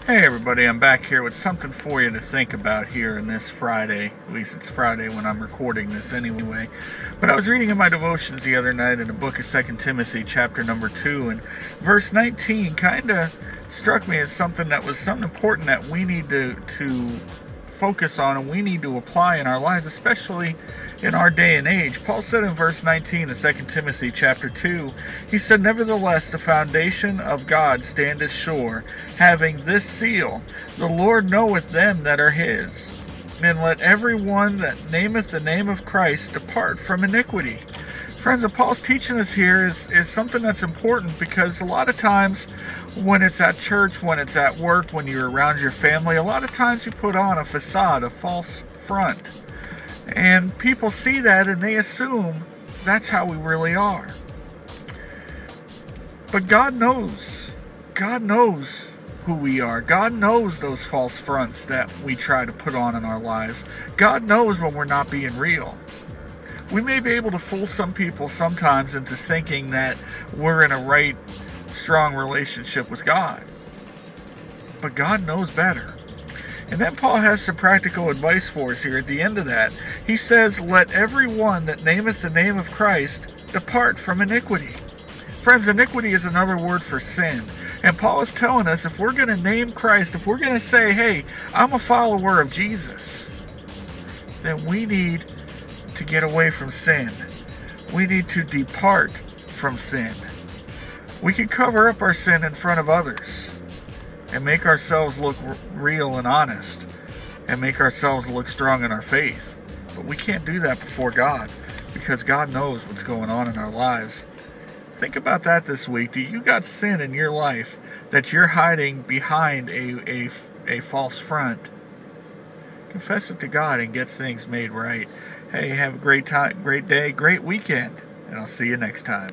Hey everybody, I'm back here with something for you to think about here in this Friday. At least it's Friday when I'm recording this anyway. But I was reading in my devotions the other night in the book of 2 Timothy chapter number 2, and verse 19 kind of struck me as something important that we need to focus on and we need to apply in our lives, especially in our day and age. Paul said in verse 19 of 2 Timothy chapter 2, he said, "Nevertheless, the foundation of God standeth sure, having this seal, the Lord knoweth them that are his. And let every one that nameth the name of Christ depart from iniquity." Friends, what Paul's teaching us here is something that's important, because a lot of times when it's at church, when it's at work, when you're around your family, a lot of times you put on a facade, a false front. And people see that and they assume that's how we really are. But God knows. God knows who we are. God knows those false fronts that we try to put on in our lives. God knows when we're not being real. We may be able to fool some people sometimes into thinking that we're in a right, strong relationship with God. But God knows better. And then Paul has some practical advice for us here at the end of that. He says, "Let every one that nameth the name of Christ depart from iniquity." Friends, iniquity is another word for sin. And Paul is telling us, if we're going to name Christ, if we're going to say, hey, I'm a follower of Jesus, then we need to get away from sin. We need to depart from sin. We can cover up our sin in front of others and make ourselves look real and honest and make ourselves look strong in our faith. But we can't do that before God, because God knows what's going on in our lives. Think about that this week. Do you got sin in your life that you're hiding behind a false front? Confess it to God and get things made right. Hey, have a great time, great day, great weekend, and I'll see you next time.